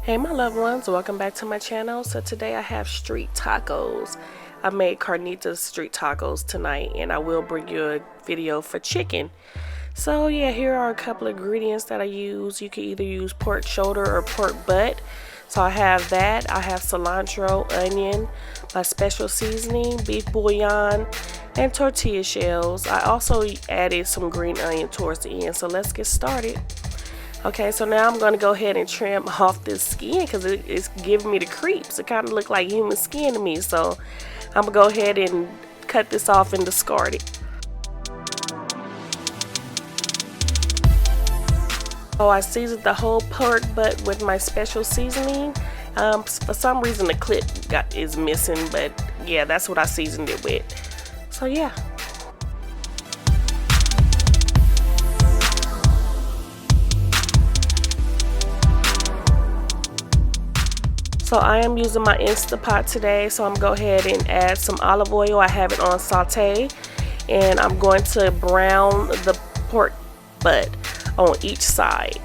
Hey my loved ones, welcome back to my channel. So today I have street tacos. I made Carnitas street tacos tonight, and I will bring you a video for chicken. So yeah, here are a couple of ingredients that I use. You can either use pork shoulder or pork butt. So I have that. I have cilantro, onion, my special seasoning, beef bouillon, and tortilla shells. I also added some green onion towards the end. So let's get started. Okay, so now I'm going to go ahead and trim off this skin because it's giving me the creeps. It kind of look like human skin to me. So I'm going to go ahead and cut this off and discard it. So I seasoned the whole pork butt with my special seasoning. For some reason the clip is missing, but yeah, that's what I seasoned it with. So yeah. So I am using my Instant Pot today, so I'm going to go ahead and add some olive oil. I have it on saute, and I'm going to brown the pork butt on each side.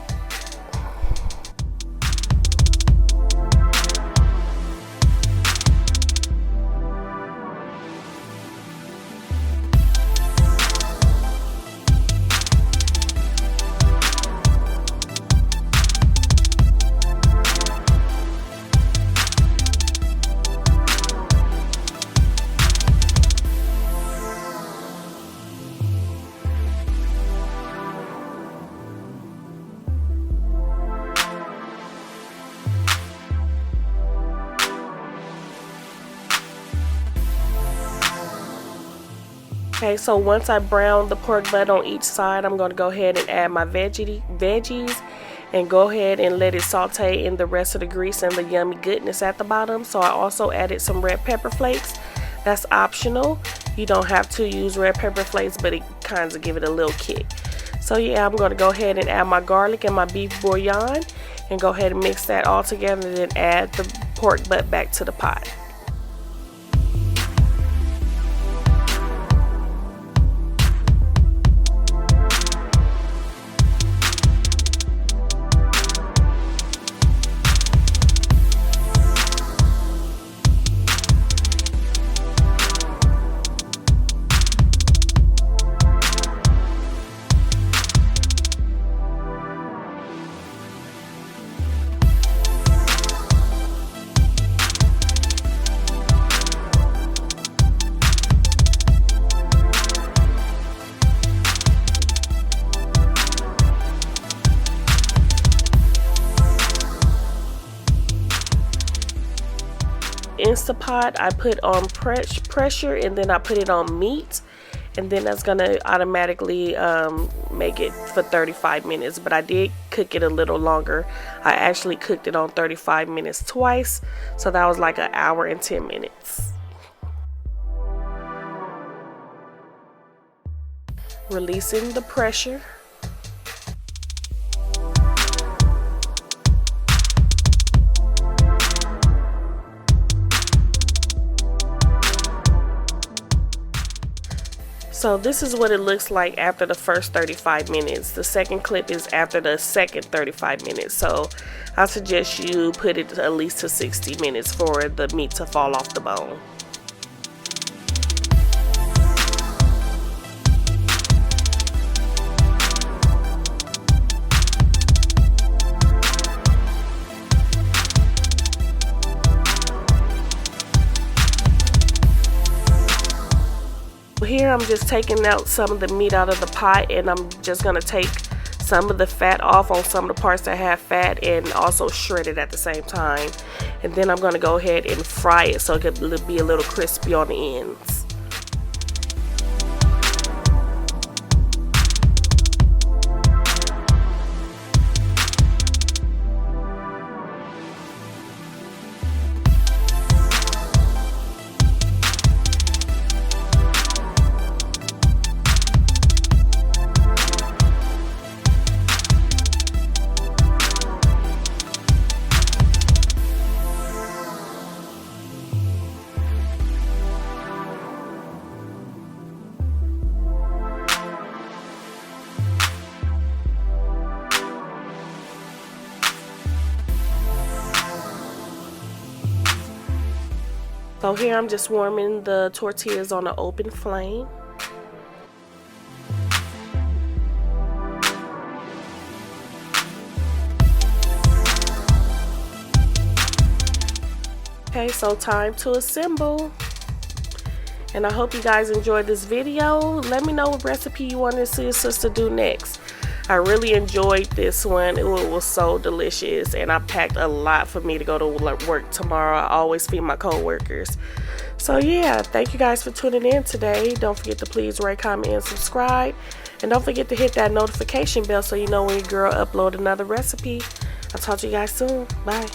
Okay, so once I brown the pork butt on each side, I'm going to go ahead and add my veggies and go ahead and let it saute in the rest of the grease and the yummy goodness at the bottom. So I also added some red pepper flakes. That's optional. You don't have to use red pepper flakes, but it kind of give it a little kick. So yeah, I'm going to go ahead and add my garlic and my beef bouillon and go ahead and mix that all together and then add the pork butt back to the pot. Instapot, I put on pressure, and then I put it on meat, and then that's gonna automatically make it for 35 minutes. But I did cook it a little longer. I actually cooked it on 35 minutes twice, so that was like an hour and 10 minutes. Releasing the pressure. So this is what it looks like after the first 35 minutes. The second clip is after the second 35 minutes. So I suggest you put it at least to 60 minutes for the meat to fall off the bone. Here I'm just taking out some of the meat out of the pot, and I'm just going to take some of the fat off on some of the parts that have fat and also shred it at the same time. And then I'm going to go ahead and fry it so it can be a little crispy on the ends. So here I'm just warming the tortillas on an open flame. Okay, so time to assemble. And I hope you guys enjoyed this video. Let me know what recipe you want to see your sister do next. I really enjoyed this one. It was so delicious, and I packed a lot for me to go to work tomorrow. I always feed my co-workers. So yeah, thank you guys for tuning in today. Don't forget to please rate, comment, and subscribe. And don't forget to hit that notification bell so you know when your girl upload another recipe. I'll talk to you guys soon. Bye.